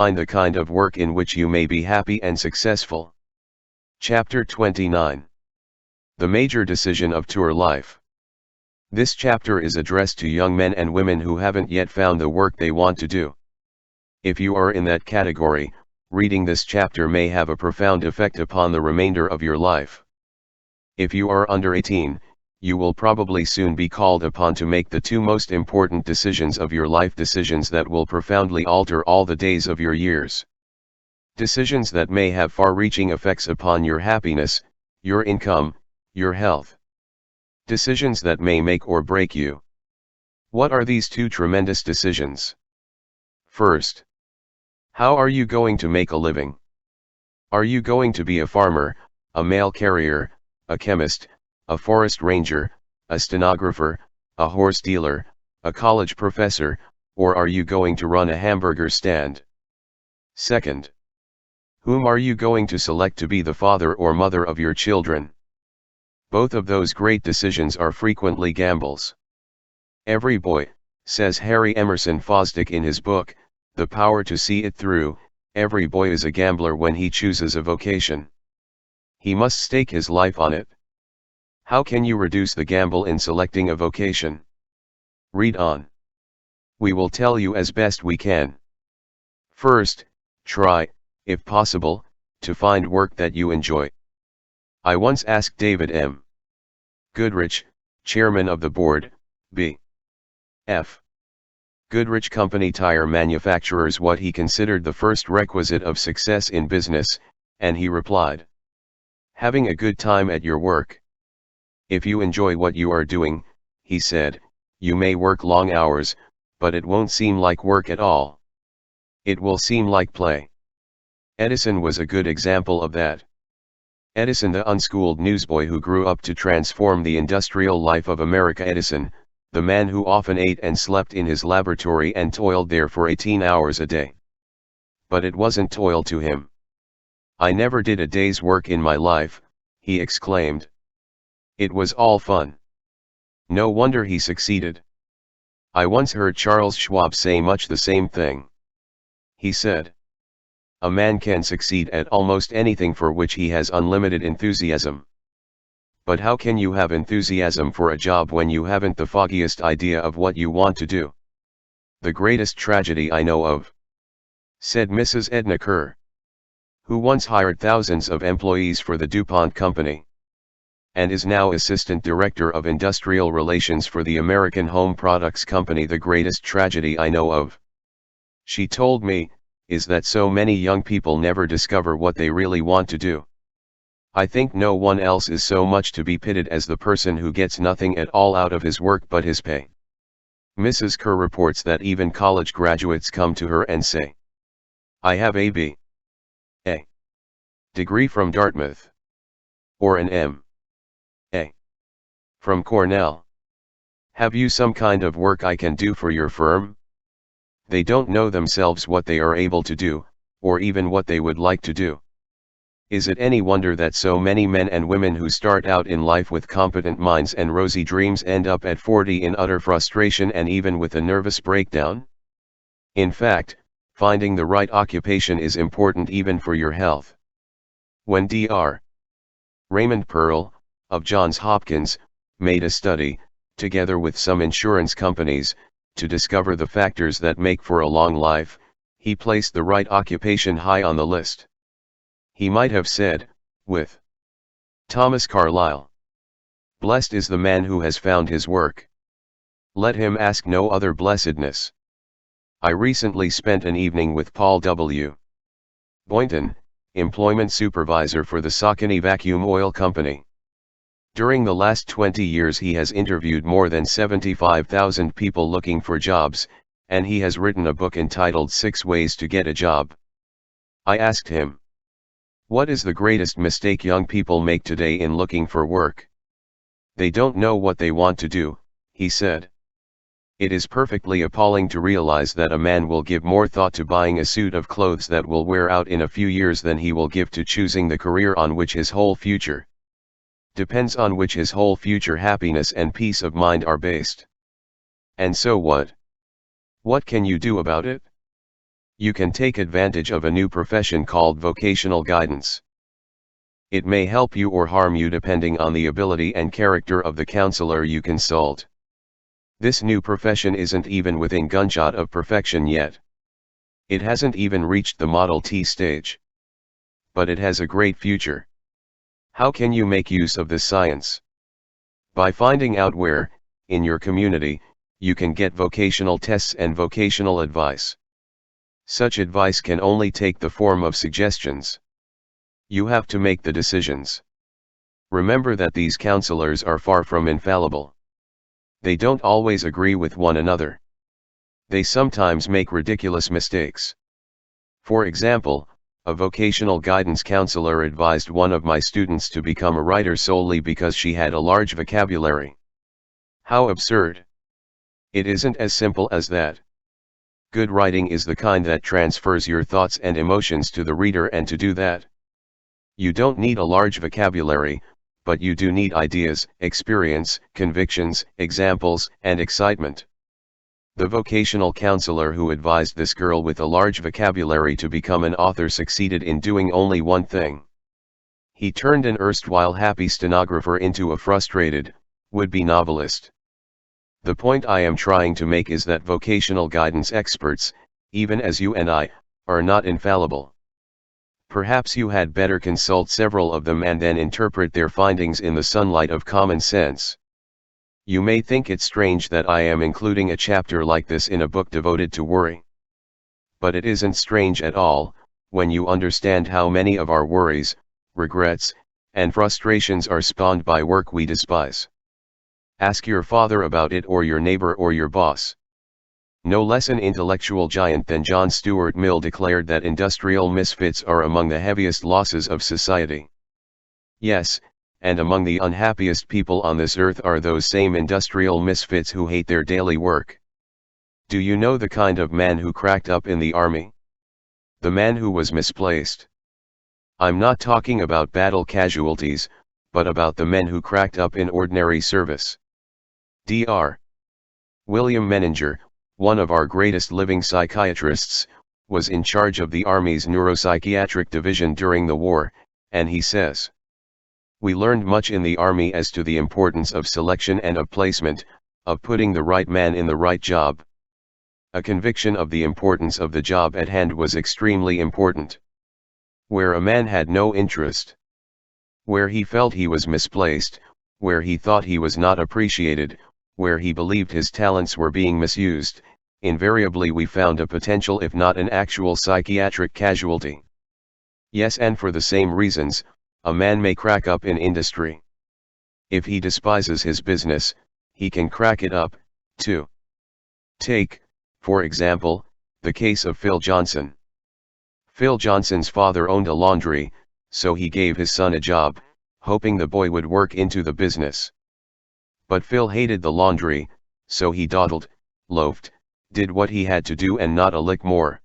Find the kind of work in which you may be happy and successful. Chapter 29. The Major Decision of Tour Life. This chapter is addressed to young men and women who haven't yet found the work they want to do. If you are in that category, reading this chapter may have a profound effect upon the remainder of your life. If you are under 18, you will probably soon be called upon to make the two most important decisions of your life, decisions that will profoundly alter all the days of your years. Decisions that may have far-reaching effects upon your happiness, your income, your health. Decisions that may make or break you. What are these two tremendous decisions? First, how are you going to make a living? Are you going to be a farmer, a mail carrier, a chemist, a forest ranger, a stenographer, a horse dealer, a college professor, or are you going to run a hamburger stand? Second, whom are you going to select to be the father or mother of your children? Both of those great decisions are frequently gambles. Every boy, says Harry Emerson Fosdick in his book, The Power to See It Through, every boy is a gambler when he chooses a vocation. He must stake his life on it. How can you reduce the gamble in selecting a vocation? Read on. We will tell you as best we can. First, try, if possible, to find work that you enjoy. I once asked David M. Goodrich, chairman of the board, B.F. Goodrich Company tire manufacturers, what he considered the first requisite of success in business, and he replied, having a good time at your work. If you enjoy what you are doing, he said, you may work long hours, but it won't seem like work at all. It will seem like play. Edison was a good example of that. Edison, the unschooled newsboy who grew up to transform the industrial life of America. Edison, the man who often ate and slept in his laboratory and toiled there for 18 hours a day. But it wasn't toil to him. I never did a day's work in my life, he exclaimed. It was all fun. No wonder he succeeded. I once heard Charles Schwab say much the same thing. He said, a man can succeed at almost anything for which he has unlimited enthusiasm. But how can you have enthusiasm for a job when you haven't the foggiest idea of what you want to do? The greatest tragedy I know of, said Mrs. Edna Kerr, who once hired thousands of employees for the DuPont Company, and is now Assistant Director of Industrial Relations for the American Home Products Company. The greatest tragedy I know of, she told me, is that so many young people never discover what they really want to do. I think no one else is so much to be pitied as the person who gets nothing at all out of his work but his pay. Mrs. Kerr reports that even college graduates come to her and say, I have a B.A. degree from Dartmouth, or an M.A. from Cornell. Have you some kind of work I can do for your firm? They don't know themselves what they are able to do, or even what they would like to do. Is it any wonder that so many men and women who start out in life with competent minds and rosy dreams end up at 40 in utter frustration and even with a nervous breakdown? In fact, finding the right occupation is important even for your health. When Dr. Raymond Pearl, of Johns Hopkins, made a study, together with some insurance companies, to discover the factors that make for a long life, he placed the right occupation high on the list. He might have said, with Thomas Carlyle, blessed is the man who has found his work. Let him ask no other blessedness. I recently spent an evening with Paul W. Boynton, employment supervisor for the Saucony Vacuum Oil Company. During the last 20 years he has interviewed more than 75,000 people looking for jobs, and he has written a book entitled 6 Ways to Get a Job. I asked him, what is the greatest mistake young people make today in looking for work? They don't know what they want to do, he said. It is perfectly appalling to realize that a man will give more thought to buying a suit of clothes that will wear out in a few years than he will give to choosing the career on which his whole future depends, on which his whole future happiness and peace of mind are based. And so what? What can you do about it? You can take advantage of a new profession called vocational guidance. It may help you or harm you depending on the ability and character of the counselor you consult. This new profession isn't even within gunshot of perfection yet. It hasn't even reached the Model T stage. But it has a great future. How can you make use of this science? By finding out where, in your community, you can get vocational tests and vocational advice. Such advice can only take the form of suggestions. You have to make the decisions. Remember that these counselors are far from infallible. They don't always agree with one another. They sometimes make ridiculous mistakes. For example, a vocational guidance counselor advised one of my students to become a writer solely because she had a large vocabulary. How absurd! It isn't as simple as that. Good writing is the kind that transfers your thoughts and emotions to the reader, and to do that, you don't need a large vocabulary, but you do need ideas, experience, convictions, examples, and excitement. The vocational counselor who advised this girl with a large vocabulary to become an author succeeded in doing only one thing. He turned an erstwhile happy stenographer into a frustrated, would-be novelist. The point I am trying to make is that vocational guidance experts, even as you and I, are not infallible. Perhaps you had better consult several of them and then interpret their findings in the sunlight of common sense. You may think it strange that I am including a chapter like this in a book devoted to worry. But it isn't strange at all, when you understand how many of our worries, regrets, and frustrations are spawned by work we despise. Ask your father about it, or your neighbor, or your boss. No less an intellectual giant than John Stuart Mill declared that industrial misfits are among the heaviest losses of society. Yes, and among the unhappiest people on this earth are those same industrial misfits who hate their daily work. Do you know the kind of man who cracked up in the army? The man who was misplaced. I'm not talking about battle casualties, but about the men who cracked up in ordinary service. Dr. William Menninger, one of our greatest living psychiatrists, was in charge of the Army's neuropsychiatric division during the war, and he says, "We learned much in the Army as to the importance of selection and of placement, of putting the right man in the right job. A conviction of the importance of the job at hand was extremely important. Where a man had no interest, where he felt he was misplaced, where he thought he was not appreciated, where he believed his talents were being misused, invariably we found a potential if not an actual psychiatric casualty. Yes, and for the same reasons, a man may crack up in industry. If he despises his business, he can crack it up, too. Take, for example, the case of Phil Johnson. Phil Johnson's father owned a laundry, so he gave his son a job, hoping the boy would work into the business. But Phil hated the laundry, so he dawdled, loafed, did what he had to do and not a lick more.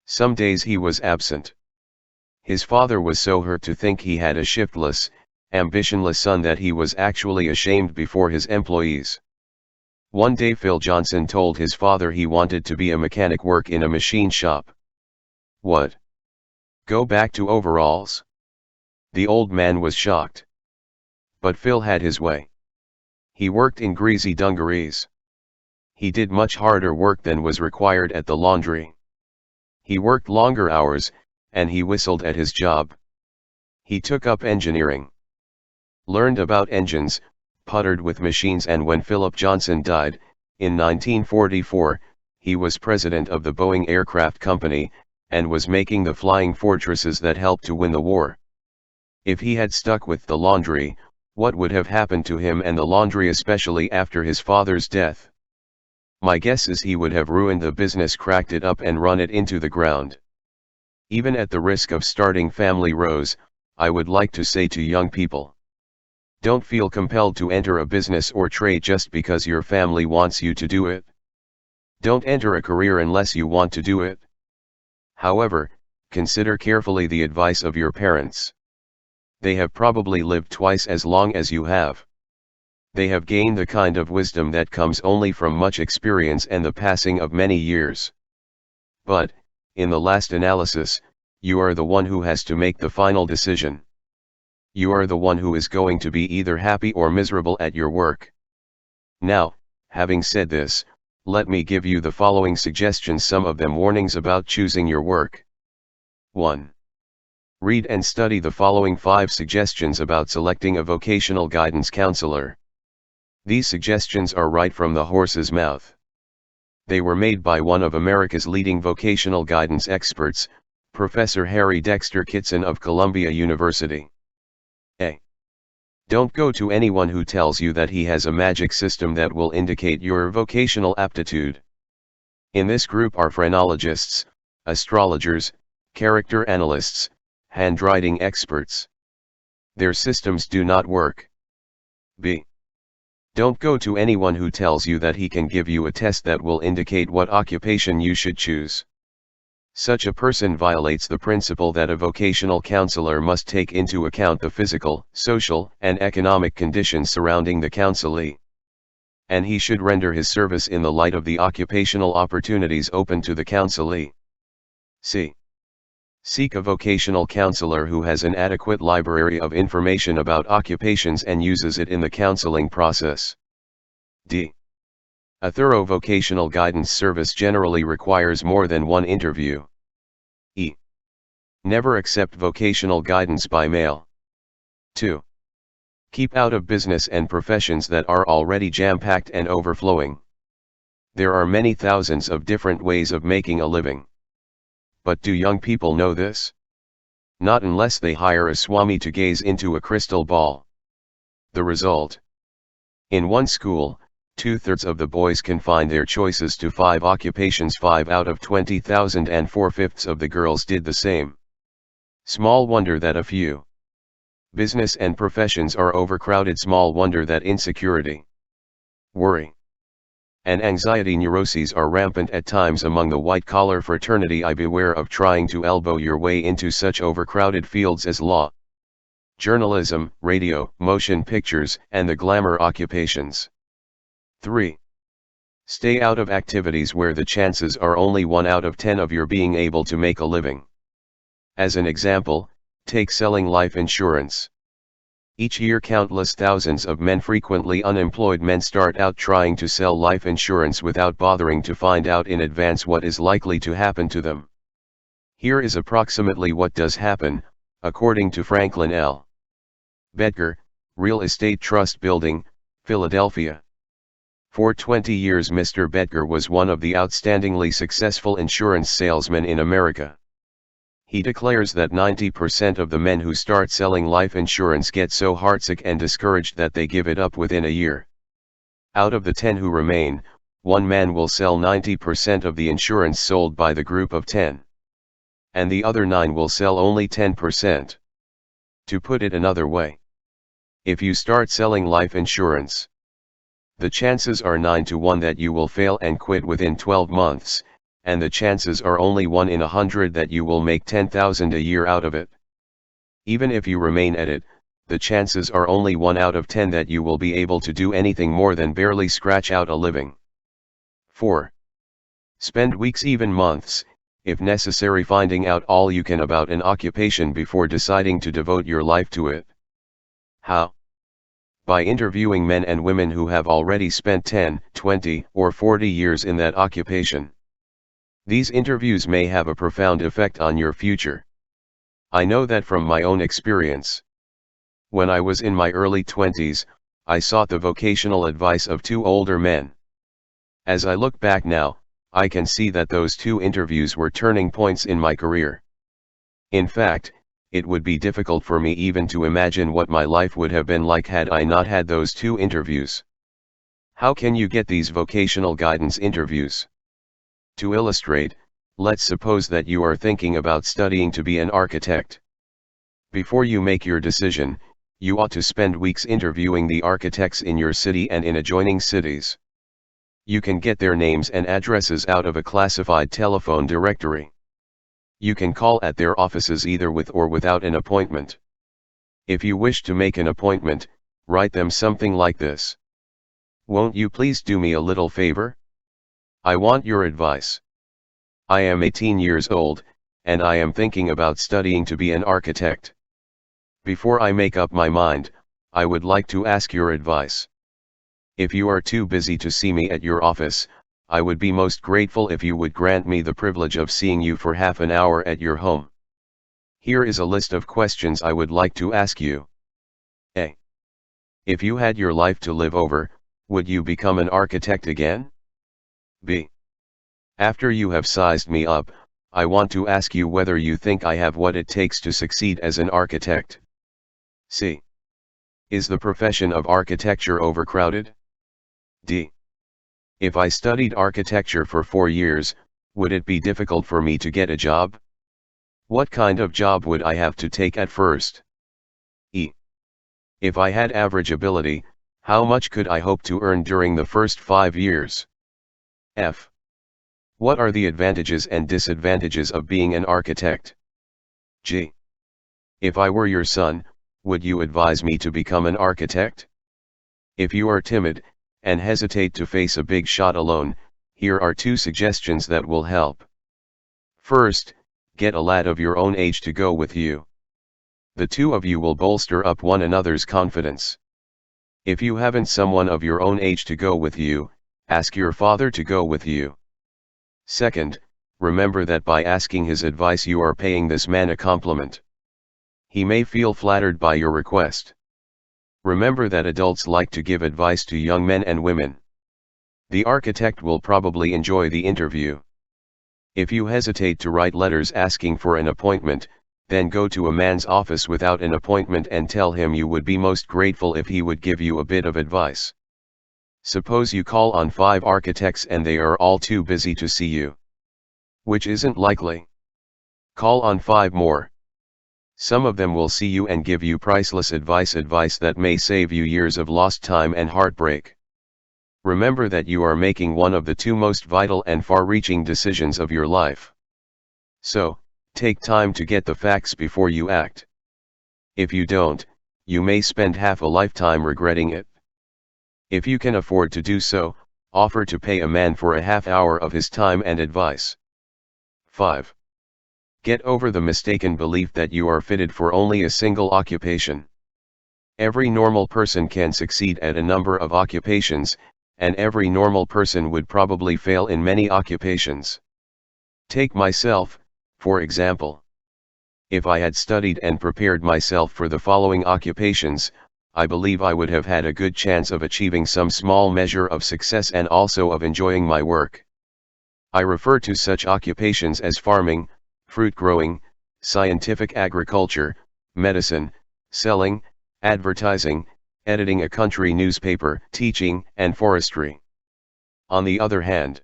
Some days he was absent. His father was so hurt to think he had a shiftless, ambitionless son that he was actually ashamed before his employees. One day Phil Johnson told his father he wanted to be a mechanic, work in a machine shop. What? Go back to overalls? The old man was shocked. But Phil had his way. He worked in greasy dungarees. He did much harder work than was required at the laundry. He worked longer hours, and he whistled at his job. He took up engineering, learned about engines, puttered with machines, and when Philip Johnson died, in 1944, he was president of the Boeing Aircraft Company, and was making the flying fortresses that helped to win the war. If he had stuck with the laundry, what would have happened to him and the laundry, especially after his father's death? My guess is he would have ruined the business, cracked it up, and run it into the ground. Even at the risk of starting family rows, I would like to say to young people, don't feel compelled to enter a business or trade just because your family wants you to do it. Don't enter a career unless you want to do it. However, consider carefully the advice of your parents. They have probably lived twice as long as you have. They have gained the kind of wisdom that comes only from much experience and the passing of many years. But, In the last analysis, you are the one who has to make the final decision. You are the one who is going to be either happy or miserable at your work. Now, having said this, let me give you the following suggestions, some of them warnings about choosing your work. 1. Read and study the following 5 suggestions about selecting a vocational guidance counselor. These suggestions are right from the horse's mouth. They were made by one of America's leading vocational guidance experts, Professor Harry Dexter Kitson of Columbia University. A. Don't go to anyone who tells you that he has a magic system that will indicate your vocational aptitude. In this group are phrenologists, astrologers, character analysts, handwriting experts. Their systems do not work. B. Don't go to anyone who tells you that he can give you a test that will indicate what occupation you should choose. Such a person violates the principle that a vocational counselor must take into account the physical, social, and economic conditions surrounding the counselee. And he should render his service in the light of the occupational opportunities open to the counselee. C. Seek a vocational counselor who has an adequate library of information about occupations and uses it in the counseling process. D. A thorough vocational guidance service generally requires more than one interview. E. Never accept vocational guidance by mail. 2. Keep out of business and professions that are already jam-packed and overflowing. There are many thousands of different ways of making a living. But do young people know this? Not unless they hire a swami to gaze into a crystal ball. The result? In one school, 2/3 of the boys confined their choices to 5 occupations, 5 out of 20,000, and 4/5 of the girls did the same. Small wonder that a few business and professions are overcrowded. Small wonder that insecurity, worry, and anxiety neuroses are rampant at times among the white-collar fraternity. Beware of trying to elbow your way into such overcrowded fields as law, journalism, radio, motion pictures, and the glamour occupations. 3. Stay out of activities where the chances are only 1 out of 10 of your being able to make a living. As an example, take selling life insurance. Each year countless thousands of men, frequently unemployed men, start out trying to sell life insurance without bothering to find out in advance what is likely to happen to them. Here is approximately what does happen, according to Franklin L. Bedker, Real Estate Trust Building, Philadelphia. For 20 years Mr. Bedker was one of the outstandingly successful insurance salesmen in America. He declares that 90% of the men who start selling life insurance get so heartsick and discouraged that they give it up within a year. Out of the 10 who remain, 1 man will sell 90% of the insurance sold by the group of 10. And the other 9 will sell only 10%. To put it another way, if you start selling life insurance, the chances are 9 to 1 that you will fail and quit within 12 months. And the chances are only 1 in 100 that you will make $10,000 a year out of it. Even if you remain at it, the chances are only 1 out of 10 that you will be able to do anything more than barely scratch out a living. 4. Spend weeks, even months, if necessary, finding out all you can about an occupation before deciding to devote your life to it. How? By interviewing men and women who have already spent 10, 20, or 40 years in that occupation. These interviews may have a profound effect on your future. I know that from my own experience. When I was in my early 20s, I sought the vocational advice of 2 older men. As I look back now, I can see that those 2 interviews were turning points in my career. In fact, it would be difficult for me even to imagine what my life would have been like had I not had those 2 interviews. How can you get these vocational guidance interviews? To illustrate, let's suppose that you are thinking about studying to be an architect. Before you make your decision, you ought to spend weeks interviewing the architects in your city and in adjoining cities. You can get their names and addresses out of a classified telephone directory. You can call at their offices either with or without an appointment. If you wish to make an appointment, write them something like this: "Won't you please do me a little favor? I want your advice. I am 18 years old, and I am thinking about studying to be an architect. Before I make up my mind, I would like to ask your advice. If you are too busy to see me at your office, I would be most grateful if you would grant me the privilege of seeing you for half an hour at your home. Here is a list of questions I would like to ask you. A. If you had your life to live over, would you become an architect again? B. After you have sized me up, I want to ask you whether you think I have what it takes to succeed as an architect. C. Is the profession of architecture overcrowded? D. If I studied architecture for 4 years, would it be difficult for me to get a job? What kind of job would I have to take at first? E. If I had average ability, how much could I hope to earn during the first 5 years? F. What are the advantages and disadvantages of being an architect? G. If I were your son, would you advise me to become an architect? If you are timid, and hesitate to face a big shot alone, here are 2 suggestions that will help. First, get a lad of your own age to go with you. The 2 of you will bolster up one another's confidence. If you haven't someone of your own age to go with you, ask your father to go with you. Second, remember that by asking his advice you are paying this man a compliment. He may feel flattered by your request. Remember that adults like to give advice to young men and women. The architect will probably enjoy the interview. If you hesitate to write letters asking for an appointment, then go to a man's office without an appointment and tell him you would be most grateful if he would give you a bit of advice. Suppose you call on 5 architects and they are all too busy to see you. Which isn't likely. Call on 5 more. Some of them will see you and give you priceless advice that may save you years of lost time and heartbreak. Remember that you are making one of the 2 most vital and far-reaching decisions of your life. So, take time to get the facts before you act. If you don't, you may spend half a lifetime regretting it. If you can afford to do so, offer to pay a man for a half hour of his time and advice. 5. Get over the mistaken belief that you are fitted for only a single occupation. Every normal person can succeed at a number of occupations, and every normal person would probably fail in many occupations. Take myself, for example. If I had studied and prepared myself for the following occupations, I believe I would have had a good chance of achieving some small measure of success and also of enjoying my work. I refer to such occupations as farming, fruit growing, scientific agriculture, medicine, selling, advertising, editing a country newspaper, teaching, and forestry. On the other hand,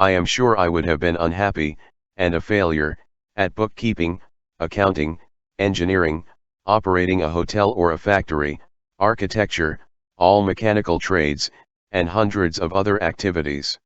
I am sure I would have been unhappy, and a failure, at bookkeeping, accounting, engineering, operating a hotel or a factory, architecture, all mechanical trades, and hundreds of other activities.